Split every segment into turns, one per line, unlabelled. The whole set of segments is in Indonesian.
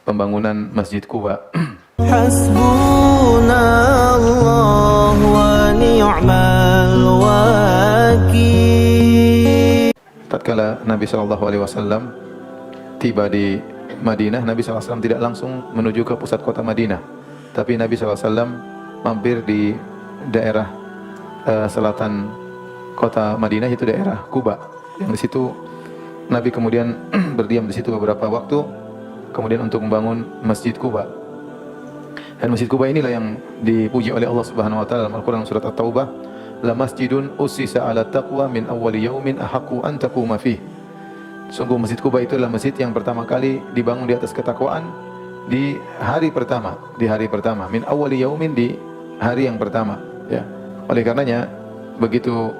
pembangunan Masjid Quba.
Hasbunallah wa ni'mal wakil.
Tatkala Nabi SAW tiba di Madinah, Nabi SAW tidak langsung menuju ke pusat kota Madinah, tapi Nabi SAW mampir di daerah selatan kota Madinah, yaitu daerah Quba. Yang di situ Nabi kemudian berdiam di situ beberapa waktu, kemudian untuk membangun Masjid Quba. Dan Masjid Quba inilah yang dipuji oleh Allah Subhanahu wa taala dalam Al-Qur'an surat At-Taubah, la masjidun ussisa 'ala taqwa min awwali yaumin ahaqqu an taquma fihi. Sungguh Masjid Quba itu adalah masjid yang pertama kali dibangun di atas ketakwaan di hari pertama, min awwali yaumin, di hari yang pertama, ya. Oleh karenanya begitu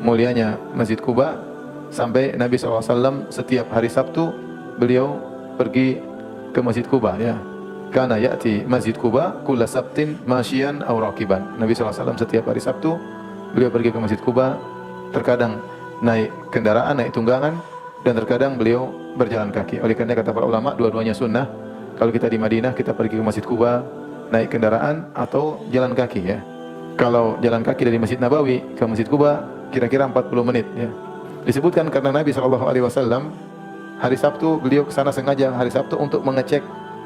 mulianya Masjid Quba sampai Nabi SAW setiap hari Sabtu beliau pergi ke Masjid Quba, ya. Kana ya'ti Masjid Quba kulla sabtin masyian aw raqiban. Nabi SAW setiap hari Sabtu beliau pergi ke Masjid Quba, terkadang naik kendaraan, naik tunggangan, dan terkadang beliau berjalan kaki. Oleh karena kata para ulama, dua-duanya sunnah. Kalau kita di Madinah, kita pergi ke Masjid Quba naik kendaraan atau jalan kaki, ya. Kalau jalan kaki dari Masjid Nabawi ke Masjid Quba kira-kira 40 menit, ya. Disebutkan karena Nabi SAW hari Sabtu beliau ke sana sengaja hari Sabtu untuk mengecek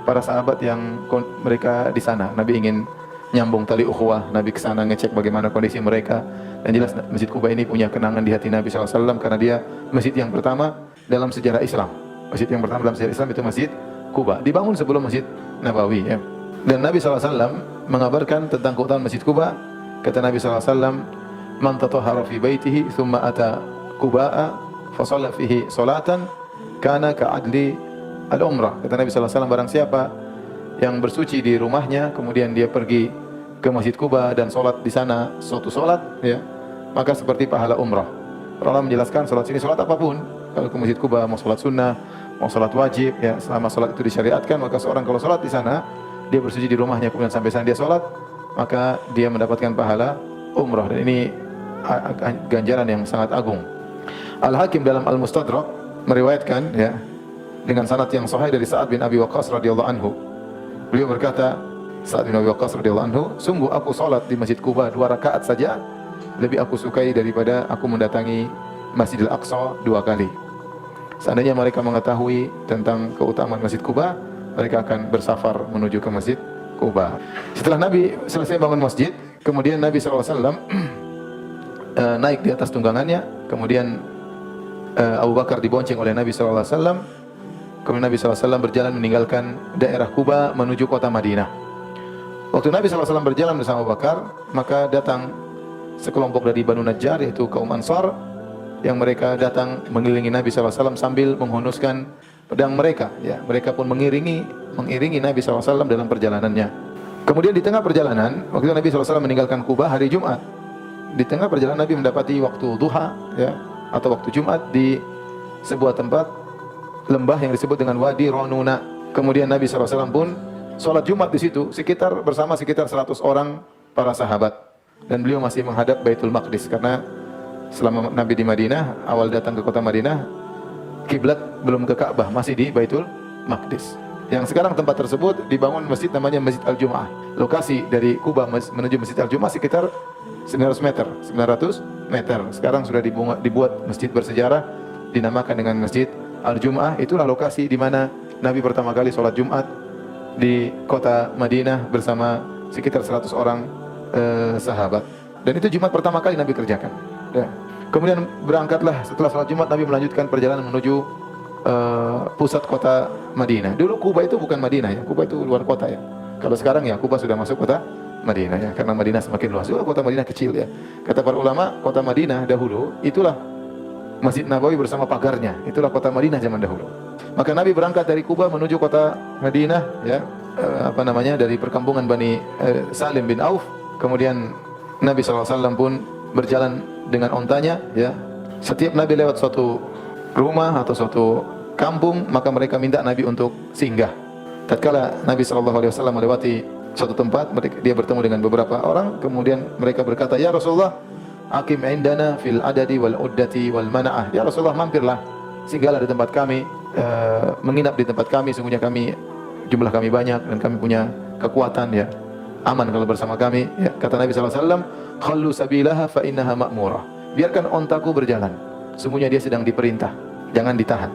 para sahabat yang mereka di sana. Nabi ingin nyambung tali ukhuwah. Nabi ke sana ngecek bagaimana kondisi mereka. Dan jelas Masjid Quba ini punya kenangan di hati Nabi SAW karena dia masjid yang pertama dalam sejarah Islam. Masjid yang pertama dalam sejarah Islam itu Masjid Quba. Dibangun sebelum Masjid Nabawi, ya. Dan Nabi SAW mengabarkan tentang keutamaan Masjid Quba. Kata Nabi SAW, man tatahhara fi baitihi thumma ata Quba'a fa shalla fihi salatan kana ka'adli al-umrah. Kata Nabi SAW, barang siapa yang bersuci di rumahnya kemudian dia pergi ke Masjid Quba dan solat di sana suatu solat, ya, maka seperti pahala umrah. Para ulama menjelaskan solat sini solat apapun. Kalau ke Masjid Quba mau solat sunnah, mau solat wajib, ya, selama solat itu disyariatkan, maka seorang kalau solat di sana, dia bersuci di rumahnya kemudian sampai sana dia solat, maka dia mendapatkan pahala umrah. Dan ini ganjaran yang sangat agung. Al-Hakim dalam Al-Mustadrak meriwayatkan, ya, dengan sanad yang sahih dari Sa'ad bin Abi Waqqas radhiyallahu anhu. Beliau berkata, Sa'ad bin Abi Waqqas radhiyallahu anhu, sungguh aku salat di Masjid Quba 2 rakaat saja lebih aku sukai daripada aku mendatangi Masjidil Aqsa 2 kali. Seandainya mereka mengetahui tentang keutamaan Masjid Quba, mereka akan bersafar menuju ke Masjid Quba. Setelah Nabi selesai bangun masjid, kemudian Nabi SAW naik di atas tunggangannya, kemudian Abu Bakar dibonceng oleh Nabi SAW. Kemudian Nabi SAW berjalan meninggalkan daerah Quba menuju kota Madinah. Waktu Nabi SAW berjalan bersama Abu Bakar, maka datang sekelompok dari Banu Najjar, yaitu kaum Ansar, yang mereka datang mengelilingi Nabi SAW sambil menghunuskan pedang mereka, ya. Mereka pun mengiringi Nabi SAW dalam perjalanannya. Kemudian di tengah perjalanan, waktu itu Nabi SAW meninggalkan Quba hari Jumat. Di tengah perjalanan Nabi mendapati waktu duha, ya, atau waktu Jumat di sebuah tempat lembah yang disebut dengan Wadi Ronuna. Kemudian Nabi SAW pun sholat Jumat di situ bersama sekitar 100 orang para sahabat. Dan beliau masih menghadap Baitul Maqdis karena selama Nabi di Madinah, awal datang ke kota Madinah, kiblat belum ke Ka'bah, masih di Baitul Maqdis. Yang sekarang tempat tersebut dibangun masjid namanya Masjid Al-Jum'ah. Lokasi dari Quba menuju Masjid Al-Jum'ah sekitar 900 meter. Sekarang sudah dibuat masjid bersejarah dinamakan dengan Masjid Al-Jum'ah. Itulah lokasi di mana Nabi pertama kali sholat Jumat di kota Madinah bersama sekitar 100 orang sahabat. Dan itu Jumat pertama kali Nabi kerjakan, ya. Kemudian berangkatlah setelah sholat Jumat, Nabi melanjutkan perjalanan menuju pusat kota Madinah. Dulu Quba itu bukan Madinah, ya. Quba itu luar kota, ya. Kalau sekarang ya Quba sudah masuk kota Madinah, ya, karena Madinah semakin luas. Dulu kota Madinah kecil, ya. Kata para ulama, kota Madinah dahulu itulah Masjid Nabawi bersama pagarnya. Itulah kota Madinah zaman dahulu. Maka Nabi berangkat dari Quba menuju kota Madinah, ya, dari perkampungan Bani Salim bin Auf. Kemudian Nabi SAW pun berjalan dengan ontanya, ya. Setiap Nabi lewat suatu rumah atau suatu kampung, maka mereka minta Nabi untuk singgah. Tatkala Nabi SAW melewati suatu tempat, dia bertemu dengan beberapa orang, kemudian mereka berkata, ya Rasulullah, aqim indana fil adadi wal uddati wal mana'ah. Ya Rasulullah, mampirlah, singgahlah di tempat kami, menginap di tempat kami, sungguhnya kami jumlah kami banyak dan kami punya kekuatan ya. Aman kalau bersama kami ya. Kata Nabi SAW, khallu sabilaha fa innaha ma'murah. Biarkan ontaku berjalan, sungguhnya dia sedang diperintah, jangan ditahan.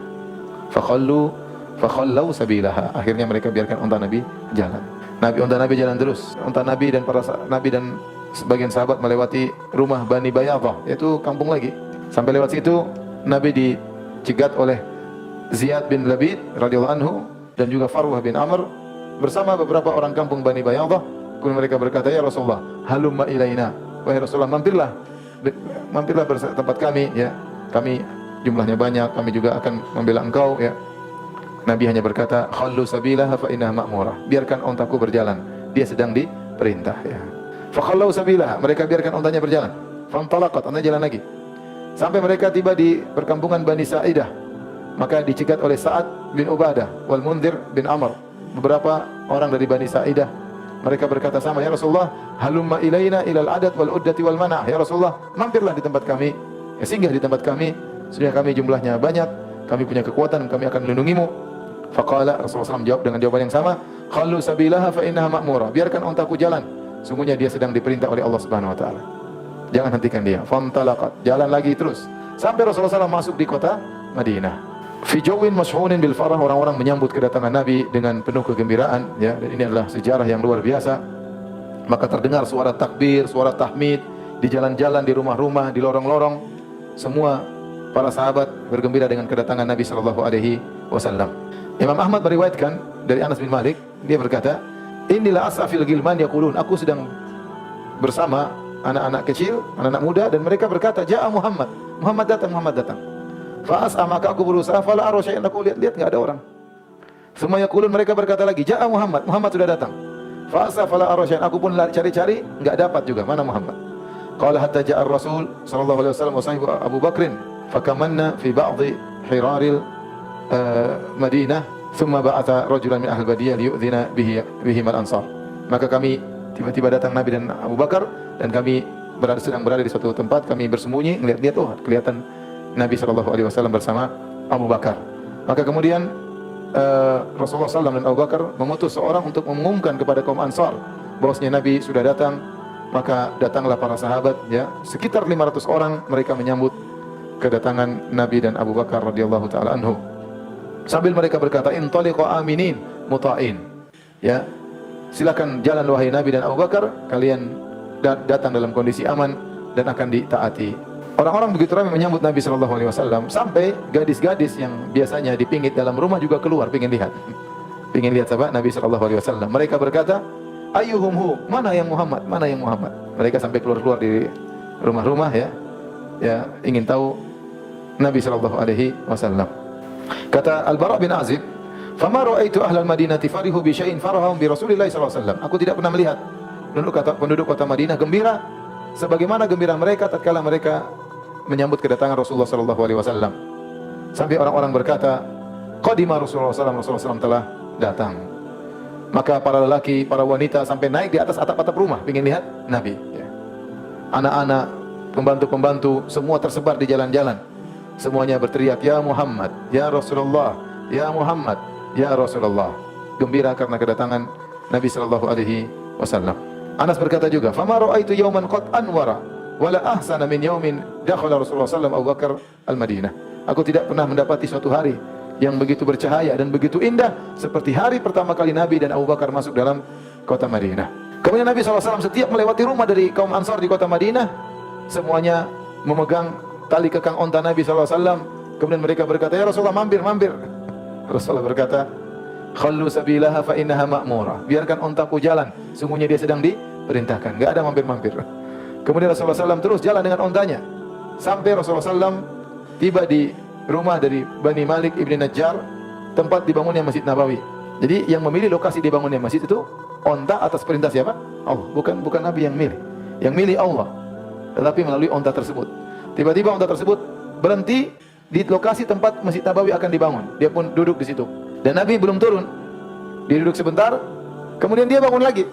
Fakhallau sabilaha. Akhirnya mereka biarkan onta Nabi jalan. Onta Nabi jalan terus. Onta Nabi dan Nabi dan sebagian sahabat melewati rumah Bani Bayadah, yaitu kampung lagi. Sampai lewat situ, Nabi dicegat oleh Ziyad bin Labid radhiyallahu anhu dan juga Farwah bin Amr bersama beberapa orang kampung Bani Bayadah. Kemudian mereka berkata, ya Rasulullah, halumma ilaina. Wahai Rasulullah, mampirlah tempat kami ya. Kami jumlahnya banyak, kami juga akan membela engkau ya. Nabi hanya berkata, khallu sabilaha fa innaha ma'murah. Biarkan ontaku berjalan, dia sedang diperintah ya. Fakhallau sabilaha, mereka biarkan ontanya berjalan. Fantalaqat, ontanya jalan lagi. Sampai mereka tiba di perkampungan Bani Sa'idah. Maka dicegat oleh Sa'ad bin Ubadah wal Mundhir bin Amr. Beberapa orang dari Bani Sa'idah. Mereka berkata sama, ya Rasulullah, halumma ilaina ilal adat wal uddati wal manah. Ya Rasulullah, mampirlah di tempat kami, ya, singgah di tempat kami. Sudah kami jumlahnya banyak, kami punya kekuatan, kami akan melindungimu. Faqala, Rasulullah SAW jawab dengan jawaban yang sama, khallu sabilaha fa innaha ma'murah. Biarkan ontaku jalan, sungguhnya dia sedang diperintah oleh Allah Subhanahu wa taala. Jangan hentikan dia. Fantalaqat, jalan lagi terus sampai Rasulullah SAW masuk di kota Madinah. Fi jawin mashhunin bil farah, orang-orang menyambut kedatangan Nabi dengan penuh kegembiraan ya, dan ini adalah sejarah yang luar biasa. Maka terdengar suara takbir, suara tahmid di jalan-jalan, di rumah-rumah, di lorong-lorong. Semua para sahabat bergembira dengan kedatangan Nabi sallallahu alaihi wasallam. Imam Ahmad meriwayatkan dari Anas bin Malik, dia berkata, "Inilah asafil gilman yaqulun." Aku sedang bersama anak-anak kecil, anak-anak muda, dan mereka berkata, "Ja'a Muhammad." Muhammad datang, Muhammad datang. Fa'as'a, maka aku berusaha, fala ara syai'an, aku lihat enggak ada orang. Semua yaqulun, mereka berkata lagi, "Ja'a Muhammad." Muhammad sudah datang. Fa'as'a fala ara syai'an, aku pun cari-cari, enggak dapat juga, mana Muhammad. Qala hatta ja'a Rasul sallallahu alaihi wasallam wa sahibu Abu Bakrin, fakamanna fi ba'dhi hiraril Madinah, thumma ba'atha rajulan min ahli badiyah liyu'dhina bihim al-ansar. Maka kami tiba-tiba datang Nabi dan Abu Bakar, dan kami sedang berada di suatu tempat, kami bersembunyi, ngelihat-lihat, oh kelihatan Nabi SAW bersama Abu Bakar. Maka kemudian Rasulullah SAW dan Abu Bakar mengutus seorang untuk mengumumkan kepada kaum Ansar bahwasanya Nabi sudah datang. Maka datanglah para sahabat ya, sekitar 500 orang, mereka menyambut kedatangan Nabi dan Abu Bakar radhiyallahu taala anhu. Sambil mereka berkata, "Intaliqu aminin muta'in." Ya, silakan jalan wahai Nabi dan Abu Bakar, kalian datang dalam kondisi aman dan akan ditaati. Orang-orang begitu ramai menyambut Nabi sallallahu alaihi wasallam, sampai gadis-gadis yang biasanya dipingit dalam rumah juga keluar pingin lihat sahabat Nabi sallallahu alaihi wasallam. Mereka berkata, "Ayyuhum hu?" Mana yang Muhammad? Mana yang Muhammad? Mereka sampai keluar di rumah-rumah ya, ingin tahu Nabi sallallahu alaihi wasallam. Kata Al-Bara' bin Azib, "Fama ra'aitu ahlal Madinati farihu bi syai'in farahum bi Rasulillah sallallahu alaihi wasallam." Aku tidak pernah melihat penduduk kota Madinah gembira sebagaimana gembira mereka tatkala mereka menyambut kedatangan Rasulullah sallallahu alaihi wasallam. Sampai orang-orang berkata, "Qadima Rasulullah sallallahu alaihi wasallam, telah datang." Maka para lelaki, para wanita sampai naik di atas atap-atap rumah ingin lihat Nabi ya. Anak-anak, pembantu-pembantu semua tersebar di jalan-jalan. Semuanya berteriak, "Ya Muhammad, ya Rasulullah, ya Muhammad, ya Rasulullah." Gembira karena kedatangan Nabi sallallahu alaihi wasallam. Anas berkata juga, "Fama ra'aitu yawman qad anwara wala ahsana min yawmin dakhala Rasulullah sallallahu Abu Bakar al-Madinah." Aku tidak pernah mendapati suatu hari yang begitu bercahaya dan begitu indah seperti hari pertama kali Nabi dan Abu Bakar masuk dalam kota Madinah. Kemudian Nabi SAW setiap melewati rumah dari kaum Ansar di kota Madinah, semuanya memegang tali kekang onta Nabi SAW. Kemudian mereka berkata, "Ya Rasulullah, mampir." Rasulullah berkata, "Khallu sabilaha fa innaha ma'murah." Biarkan ontaku jalan, sungguhnya dia sedang diperintahkan. Enggak ada mampir-mampir. Kemudian Rasulullah SAW terus jalan dengan ontanya sampai Rasulullah SAW tiba di rumah dari Bani Malik ibn Najjar, tempat dibangunnya Masjid Nabawi. Jadi yang memilih lokasi dibangunnya masjid itu onta atas perintah siapa? Allah. Bukan Nabi yang milih. Yang milih Allah. Tetapi melalui onta tersebut. Tiba-tiba onta tersebut berhenti di lokasi tempat Masjid Nabawi akan dibangun. Dia pun duduk di situ. Dan Nabi belum turun. Dia duduk sebentar, kemudian dia bangun lagi.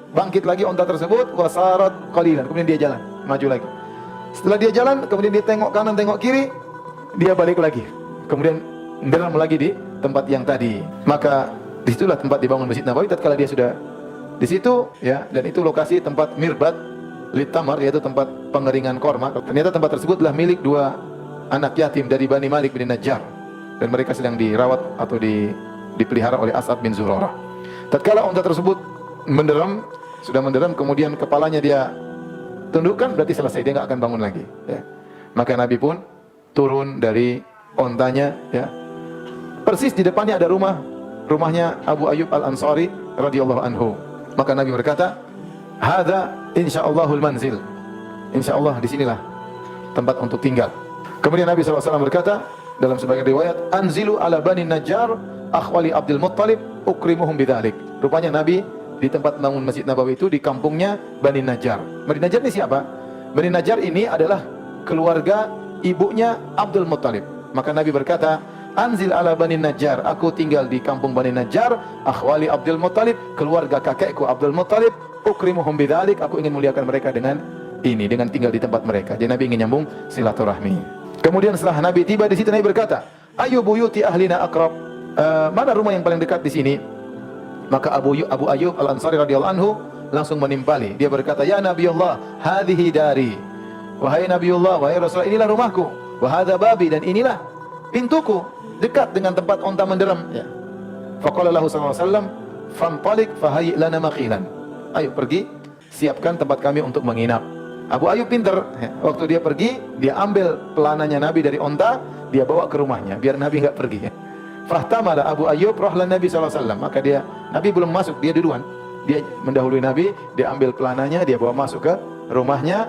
Bangkit lagi onta tersebut, wasarat qalilan. Kemudian dia jalan, maju lagi. Setelah dia jalan, kemudian dia tengok kanan, tengok kiri, dia balik lagi. Kemudian geram lagi di tempat yang tadi. Maka Disitulah tempat dibangun Masjid Nabawi. Tatkala dia sudah di situ, ya, dan itu lokasi tempat mirbat litamar, yaitu tempat pengeringan korma. Ternyata tempat tersebut adalah milik dua anak yatim dari Bani Malik bin Najjar, dan mereka sedang dirawat atau dipelihara oleh As'ad bin Zurarah. Tatkala unta tersebut sudah menderam, kemudian kepalanya dia tundukkan, berarti selesai, dia nggak akan bangun lagi. Ya. Maka Nabi pun turun dari ontanya, ya. Persis di depannya ada rumahnya Abu Ayyub Al-Ansari radhiyallahu anhu. Maka Nabi berkata, "Hadza insya'allahul manzil." Insyaallah disinilah tempat untuk tinggal. Kemudian Nabi SAW berkata dalam sebagian riwayat, "Anzilu ala Bani Najjar akhwali Abdul Muttalib ukrimuhum bidzalik." Rupanya Nabi di tempat bangun Masjid Nabawi itu di kampungnya Bani Najjar. Bani Najjar ini siapa? Bani Najjar ini adalah keluarga ibunya Abdul Muttalib. Maka Nabi berkata, "Anzil ala Bani Najjar." Aku tinggal di kampung Bani Najjar, akhwali Abdul Muttalib, keluarga kakekku Abdul Muttalib, ukrimuhum bidzalik. Aku ingin muliakan mereka dengan tinggal di tempat mereka. Jadi Nabi ingin nyambung silaturahmi. Kemudian setelah Nabi tiba di situ, Nabi berkata, "Ayu buyuti ahlina aqrab." Mana rumah yang paling dekat di sini? Maka Abu Ayyub Al-Ansari radhiyallahu anhu langsung menimpali. Dia berkata, "Ya Nabiullah, hadhihi dari." Wahai Nabiullah, wahai Rasulullah, inilah rumahku. Wa hadza babi, dan inilah pintuku, dekat dengan tempat onta menderam. Ya. Faqala lahu sallallahu alaihi wasallam, "Fantalik fahayyi lana makhilan." Ayo pergi, siapkan tempat kami untuk menginap. Abu Ayyub pintar. Ya. Waktu dia pergi, dia ambil pelananya Nabi dari onta, dia bawa ke rumahnya biar Nabi enggak pergi. Ya. Fahtamala Abu Ayyub rahlan Nabi sallallahu alaihi wasallam. Maka Nabi belum masuk, dia duluan. Dia mendahului Nabi, dia ambil pelananya, dia bawa masuk ke rumahnya.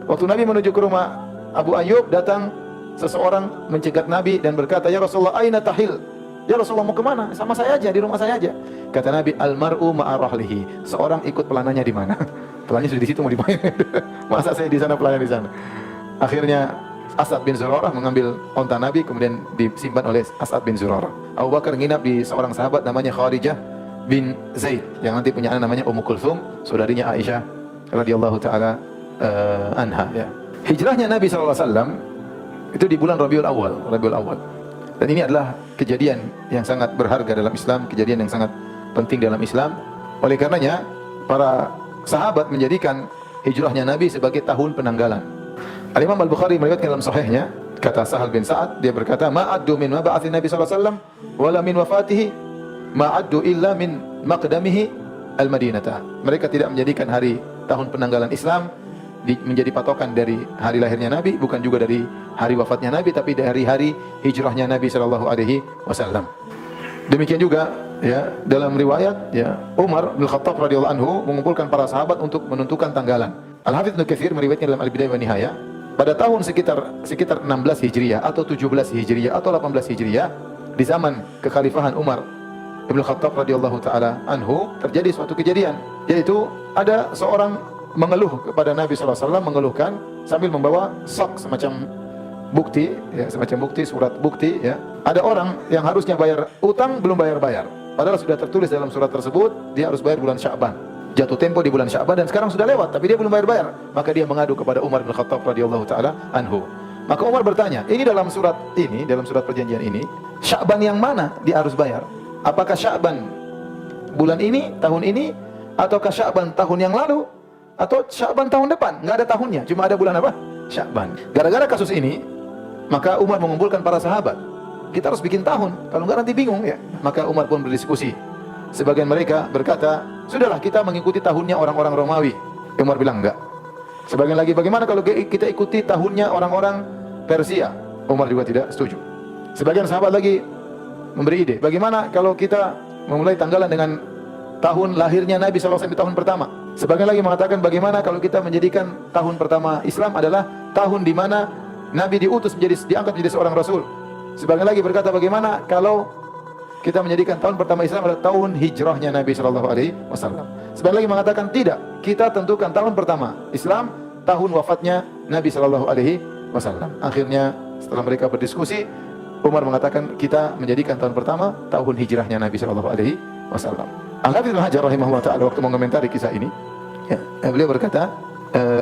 Waktu Nabi menuju ke rumah Abu Ayyub, datang seseorang mencegat Nabi dan berkata, "Ya Rasulullah, aina tahil?" "Ya Rasulullah, mau kemana?" "Sama saya aja, di rumah saya aja." Kata Nabi, "Al-mar'u ma'a rahlihi." Seorang ikut pelananya di mana? Pelananya sudah di situ, mau dimain. Masa saya di sana, pelananya di sana. Akhirnya As'ad bin Zurarah mengambil onta Nabi, kemudian disimpan oleh As'ad bin Zurarah. Abu Bakar nginap di seorang sahabat namanya Kharijah bin Zaid, yang nanti punya anak namanya Ummu Kulthum, saudarinya Aisyah radhiyallahu taala anha. Ya. Hijrahnya Nabi SAW itu di bulan Rabiul Awal. Dan ini adalah kejadian yang sangat berharga dalam Islam, kejadian yang sangat penting dalam Islam. Oleh karenanya, para sahabat menjadikan hijrahnya Nabi sebagai tahun penanggalan. Al-Imam Al-Bukhari meriwayatkan dalam sahihnya, kata Sahal bin Sa'ad, dia berkata, "Ma'addu min mab'atsin Nabi sallallahu alaihi wasallam wala min wafatihi, ma'addu illa min maqdamihi al-Madinata." Mereka tidak menjadikan hari tahun penanggalan Islam menjadi patokan dari hari lahirnya Nabi, bukan juga dari hari wafatnya Nabi, tapi dari hari hijrahnya Nabi sallallahu alaihi wasallam. Demikian juga, ya, dalam riwayat, ya, Umar bin Khattab radhiyallahu anhu mengumpulkan para sahabat untuk menentukan tanggalan. Al-Hafidz Ibnu Katsir meriwayatkan dalam Al-Bidayah wa Nihayah, pada tahun sekitar 16 Hijriah atau 17 Hijriah atau 18 Hijriah, di zaman kekhalifahan Umar bin Khattab radhiyallahu taala anhu, terjadi suatu kejadian, yaitu ada seorang mengeluh kepada Nabi sallallahu alaihi wasallam, mengeluhkan sambil membawa sok semacam bukti, ya, surat bukti, ya. Ada orang yang harusnya bayar utang belum bayar-bayar, padahal sudah tertulis dalam surat tersebut dia harus bayar bulan Sya'ban. Jatuh tempo di bulan Sya'ban dan sekarang sudah lewat, tapi dia belum bayar-bayar. Maka dia mengadu kepada Umar bin Khattab radhiyallahu taala anhu. Maka Umar bertanya, ini dalam surat perjanjian ini, Sya'ban yang mana dia harus bayar? Apakah Sya'ban bulan ini, tahun ini, ataukah Sya'ban tahun yang lalu, atau Sya'ban tahun depan? Nggak ada tahunnya, cuma ada bulan apa? Sya'ban. Gara-gara kasus ini, maka Umar mengumpulkan para sahabat. Kita harus bikin tahun, kalau nggak nanti bingung, ya. Maka Umar pun berdiskusi. Sebagian mereka berkata, sudahlah kita mengikuti tahunnya orang-orang Romawi. Umar bilang enggak. Sebagian lagi, bagaimana kalau kita ikuti tahunnya orang-orang Persia? Umar juga tidak setuju. Sebagian sahabat lagi memberi ide, bagaimana kalau kita memulai tanggalan dengan tahun lahirnya Nabi SAW di tahun pertama? Sebagian lagi mengatakan, bagaimana kalau kita menjadikan tahun pertama Islam adalah tahun di mana Nabi diangkat menjadi seorang Rasul? Sebagian lagi berkata, bagaimana kalau kita menjadikan tahun pertama Islam adalah tahun hijrahnya Nabi sallallahu alaihi wasallam. Sebagian lagi mengatakan tidak, kita tentukan tahun pertama Islam, tahun wafatnya Nabi sallallahu alaihi wasallam. Akhirnya setelah mereka berdiskusi, Umar mengatakan kita menjadikan tahun pertama tahun hijrahnya Nabi sallallahu alaihi wasallam. Al-Hafidz Ibnu Hajar rahimahullah taala waktu mengomentari kisah ini, ya, beliau berkata,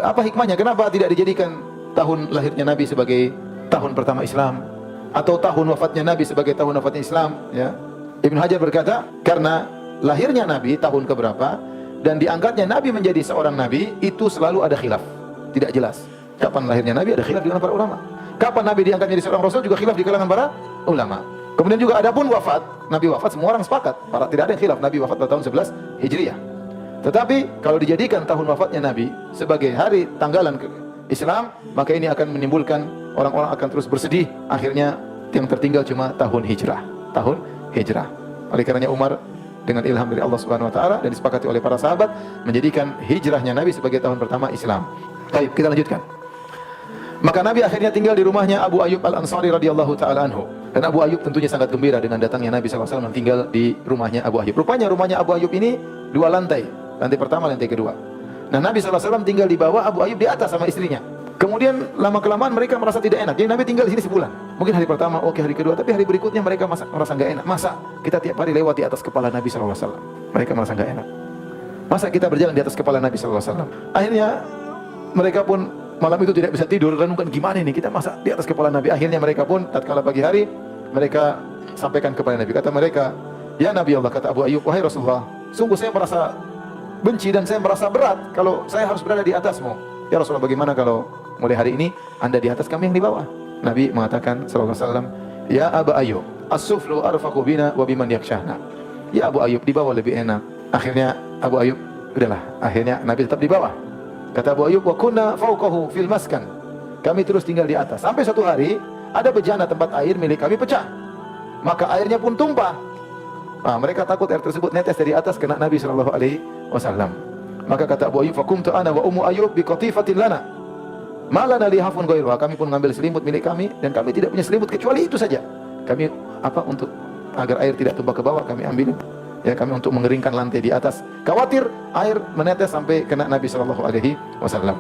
apa hikmahnya kenapa tidak dijadikan tahun lahirnya Nabi sebagai tahun pertama Islam, atau tahun wafatnya Nabi sebagai tahun wafatnya Islam, ya? Ibnu Hajar berkata, karena lahirnya Nabi tahun keberapa dan diangkatnya Nabi menjadi seorang Nabi, itu selalu ada khilaf, tidak jelas. Kapan lahirnya Nabi ada khilaf di kalangan para ulama. Kapan Nabi diangkat menjadi seorang Rasul juga khilaf di kalangan para ulama. Kemudian juga adapun wafat, Nabi wafat semua orang sepakat, tidak ada yang khilaf, Nabi wafat pada tahun 11 Hijriah. Tetapi kalau dijadikan tahun wafatnya Nabi sebagai hari tanggalan Islam, maka ini akan menimbulkan orang-orang akan terus bersedih. Akhirnya yang tertinggal cuma tahun hijrah. Tahun hijrah. Oleh karenanya Umar dengan ilham dari Allah Subhanahu wa taala dan disepakati oleh para sahabat menjadikan hijrahnya Nabi sebagai tahun pertama Islam. Baik, kita lanjutkan. Maka Nabi akhirnya tinggal di rumahnya Abu Ayyub Al-Ansari radhiyallahu taala anhu. Dan Abu Ayyub tentunya sangat gembira dengan datangnya Nabi sallallahu alaihi wasallam tinggal di rumahnya Abu Ayyub. Rupanya rumahnya Abu Ayyub ini 2 lantai. Lantai pertama, lantai kedua. Nah, Nabi sallallahu alaihi wasallam tinggal di bawah, Abu Ayyub di atas sama istrinya. Kemudian lama-kelamaan mereka merasa tidak enak. Jadi Nabi tinggal di sini sebulan. Mungkin hari pertama, oke, hari kedua, tapi hari berikutnya mereka merasa nggak enak. Masa kita tiap hari lewat di atas kepala Nabi sallallahu alaihi wasallam? Mereka merasa nggak enak. Masa kita berjalan di atas kepala Nabi sallallahu alaihi wasallam? Akhirnya mereka pun malam itu tidak bisa tidur, renungkan gimana ini kita masa di atas kepala Nabi. Akhirnya mereka pun tatkala pagi hari mereka sampaikan kepada Nabi. Kata mereka, "Ya Nabi Allah," kata Abu Ayyub, "wahai Rasulullah, sungguh saya merasa benci dan saya merasa berat kalau saya harus berada di atasmu. Ya Rasulullah, bagaimana kalau mulai hari ini Anda di atas, kami yang di bawah?" Nabi mengatakan sallallahu alaihi wasallam, "Ya Abu Ayyub, as-suflu arfaqu bina wa biman yakshahna." Ya Abu Ayyub, di bawah lebih enak. Akhirnya Abu Ayyub, udahlah, akhirnya Nabi tetap di bawah. Kata Abu Ayyub, "Wa kunna fawqahu fil maskan." Kami terus tinggal di atas. Sampai suatu hari ada bejana tempat air milik kami pecah. Maka airnya pun tumpah. Nah, mereka takut air tersebut netes dari atas kena Nabi sallallahu alaihi wasallam. Maka kata Abu Ayyub, "Faqumtu ana wa ummu Ayyub bi qatifatin lana. Ma lana li hafun ghairuha." Kami pun mengambil selimut milik kami dan kami tidak punya selimut kecuali itu saja. Kami untuk agar air tidak tumpah ke bawah kami ambil. Ya, kami untuk mengeringkan lantai di atas. Khawatir air menetes sampai kena Nabi sallallahu alaihi wasallam.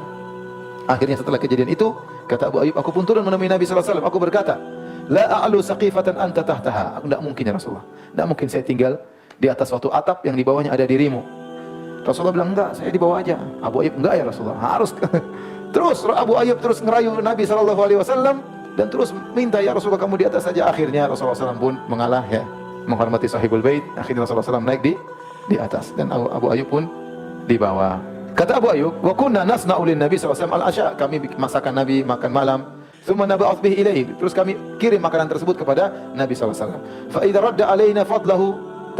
Akhirnya setelah kejadian itu, kata Abu Ayyub, aku pun turun menemui Nabi sallallahu alaihi wasallam. Aku berkata, "La a'lu saqifatan anta tahtaha." Aku tidak mungkin ya Rasulullah. Tidak mungkin saya tinggal di atas suatu atap yang di bawahnya ada dirimu. Rasulullah bilang, "Enggak, saya di bawah aja." Abu Ayyub, "Enggak ya Rasulullah, harus." Terus Abu Ayyub terus ngerayu Nabi sallallahu alaihi wasallam dan terus minta, "Ya Rasulullah, kamu di atas saja." Akhirnya Rasulullah SAW pun mengalah, ya, menghormati sahibul bait. Akhirnya Rasulullah SAW naik di atas dan Abu Ayyub pun di bawah. Kata Abu Ayyub, "Wa kunna nasna'u lin Nabi sallallahu alaihi wasallam al-asya." Kami masakan Nabi makan malam. Thumma nab'ath bihi ilaihi. Terus kami kirim makanan tersebut kepada Nabi sallallahu alaihi wasallam. Fa idza radda alaina fadlahu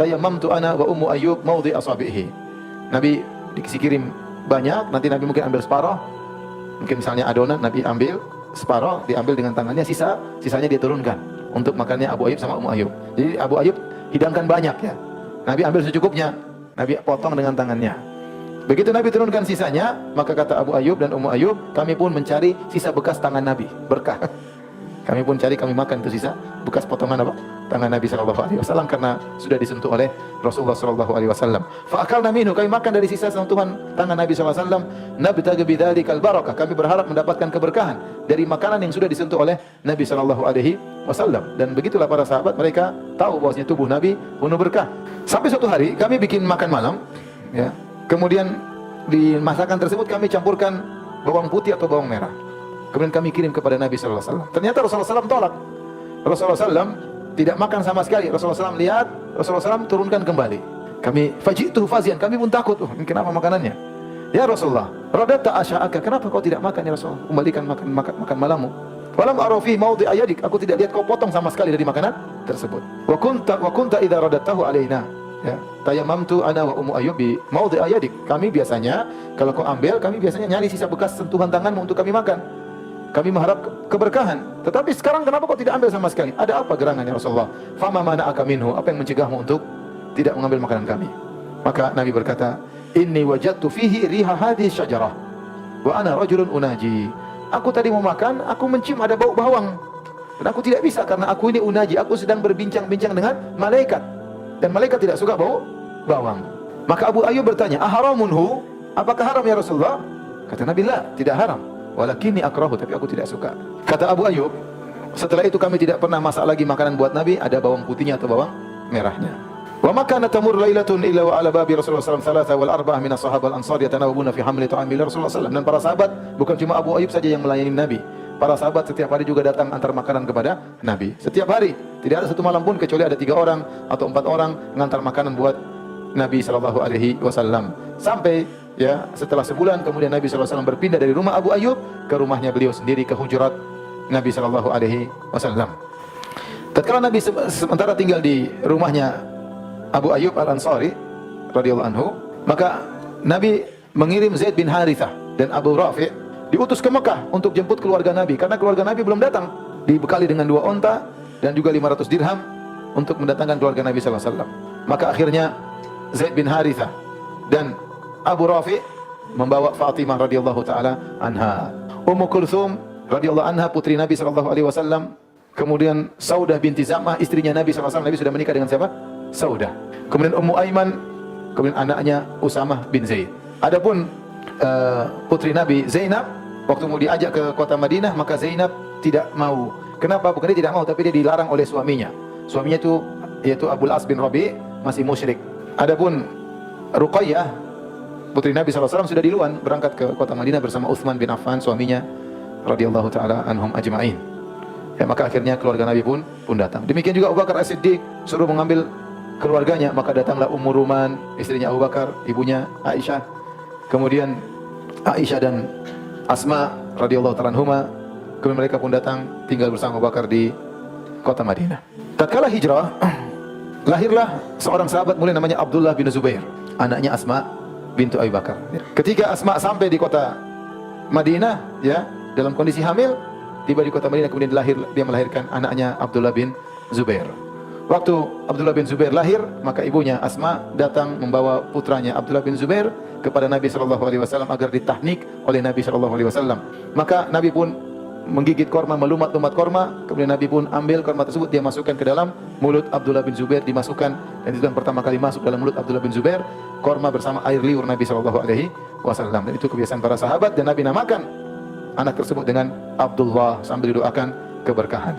tayammamtu ana wa ummu Ayyub mawdi asabihi. Nabi dikasih kirim banyak, nanti Nabi mungkin ambil separuh. Mungkin misalnya adonan Nabi ambil separuh, diambil dengan tangannya, sisanya dia turunkan untuk makannya Abu Ayyub sama Ummu Ayyub. Jadi Abu Ayyub hidangkan banyak, ya. Nabi ambil secukupnya, Nabi potong dengan tangannya. Begitu Nabi turunkan sisanya, maka kata Abu Ayyub dan Ummu Ayyub, kami pun mencari sisa bekas tangan Nabi, berkah. Kami pun cari, kami makan itu sisa bekas potongan tangan Nabi sallallahu alaihi wasallam karena sudah disentuh oleh Rasulullah sallallahu alaihi wasallam. Fa akalna minhu, kami makan dari sisa sentuhan tangan Nabi sallallahu alaihi wasallam. Nabtaghi bidzalikal barakah, kami berharap mendapatkan keberkahan dari makanan yang sudah disentuh oleh Nabi sallallahu alaihi wasallam. Dan begitulah para sahabat, mereka tahu bahwasanya tubuh Nabi penuh berkah. Sampai suatu hari kami bikin makan malam, ya. Kemudian di masakan tersebut kami campurkan bawang putih atau bawang merah. Kemudian kami kirim kepada Nabi sallallahu alaihi wasallam. Ternyata Rasulullah SAW tolak. Rasulullah SAW tidak makan sama sekali. Rasulullah SAW lihat, Rasulullah SAW turunkan kembali. Kami faji'tuhu fazian, kami pun takut. Ini kenapa makanannya? Ya Rasulullah, radatta asya'aka, kenapa kau tidak makan ya Rasulullah? Kembalikan makan malammu. Walam arafi maudhi ayadik, aku tidak lihat kau potong sama sekali dari makanan tersebut. Wa kunta idza radattahu alaina. Ya, tayammamtu ana wa ummu Ayyub bi maudhi ayadik. Kami biasanya kalau kau ambil, kami biasanya nyari sisa bekas sentuhan tanganmu untuk kami makan. Kami mengharap keberkahan. Tetapi sekarang kenapa kau tidak ambil sama sekali? Ada apa gerangannya Rasulullah? Fama mana'aka minhu, apa yang mencegahmu untuk tidak mengambil makanan kami? Maka Nabi berkata, "Inni wajadtu fihi riha hadhihi syajarah wa ana rajulun unaji." Aku tadi mau makan, aku mencium ada bau bawang. Dan aku tidak bisa karena aku ini unaji, aku sedang berbincang-bincang dengan malaikat. Dan malaikat tidak suka bau bawang. Maka Abu Ayyub bertanya, "Aharamunhu? Apakah haram ya Rasulullah?" Kata Nabi, "La, tidak haram. Walakinni akrahu, tapi aku tidak suka." Kata Abu Ayyub, setelah itu kami tidak pernah masak lagi makanan buat Nabi, ada bawang putihnya atau bawang merahnya. Wa ma kana tamur lailatun illa wa ala babi Rasulullah sallallahu alaihi wasallam wal arba'ah min as-sahabah al-ansar yatanawabuna fi hamli ta'ami Rasulullah sallallahu alaihi wasallam. Dan para sahabat, bukan cuma Abu Ayyub saja yang melayani Nabi. para sahabat setiap hari juga datang antar makanan kepada Nabi. Setiap hari, tidak ada satu malam pun kecuali ada 3 orang atau 4 orang mengantar makanan buat Nabi sallallahu alaihi wasallam. Sampai ya setelah sebulan kemudian Nabi sallallahu alaihi wasallam berpindah dari rumah Abu Ayyub ke rumahnya beliau sendiri, ke hujurat Nabi sallallahu alaihi wasallam. Tatkala Nabi sementara tinggal di rumahnya Abu Ayyub Al-Ansari radhiyallahu anhu, maka Nabi mengirim Zaid bin Harithah dan Abu Rafi' diutus ke Mekah untuk jemput keluarga Nabi, karena keluarga Nabi belum datang. Dibekali dengan 2 onta dan juga 500 dirham untuk mendatangkan keluarga Nabi sallallahu alaihi wasallam. Maka akhirnya Zaid bin Harithah dan Abu Rafi' membawa Fatimah radhiyallahu taala anha, Ummu Kulthum radhiyallahu anha putri Nabi sallallahu alaihi wasallam, kemudian Saudah binti Zam'ah istrinya Nabi sallallahu alaihi wasallam. Nabi sudah menikah dengan siapa? Saudah. Kemudian Ummu Aiman, kemudian anaknya Usamah bin Zaid. Adapun putri Nabi Zainab, waktu mau diajak ke kota Madinah, maka Zainab tidak mau. Kenapa? Bukan dia tidak mau, tapi dia dilarang oleh suaminya. Suaminya itu yaitu Abul As bin Rabi' masih musyrik. Adapun Ruqayyah putri Nabi SAW sudah duluan berangkat ke kota Madinah bersama Utsman bin Affan suaminya radhiyallahu taala anhum ajma'in. Ya, maka akhirnya keluarga Nabi pun datang. Demikian juga Abu Bakar As-Siddiq suruh mengambil keluarganya, maka datanglah Ummu Ruman, istrinya Abu Bakar, ibunya Aisyah. Kemudian Aisyah dan Asma radhiyallahu taala anhuma, kemudian mereka pun datang tinggal bersama Abu Bakar di kota Madinah. Tatkala hijrah, lahirlah seorang sahabat mulia namanya Abdullah bin Zubair, anaknya Asma bintu Abu Bakar. Ketika Asma sampai di kota Madinah, ya, dalam kondisi hamil, tiba di kota Madinah, kemudian dia melahirkan anaknya Abdullah bin Zubair. Waktu Abdullah bin Zubair lahir, maka ibunya Asma datang membawa putranya Abdullah bin Zubair kepada Nabi sallallahu alaihi wasallam agar ditahnik oleh Nabi sallallahu alaihi wasallam. Maka Nabi pun menggigit korma, melumat-lumat korma, kemudian Nabi pun ambil korma tersebut, dia masukkan ke dalam mulut Abdullah bin Zubair, dimasukkan, dan itu yang pertama kali masuk dalam mulut Abdullah bin Zubair, korma bersama air liur Nabi sallallahu alaihi wasallam. Dan itu kebiasaan para sahabat, dan Nabi namakan anak tersebut dengan Abdullah sambil didoakan keberkahan.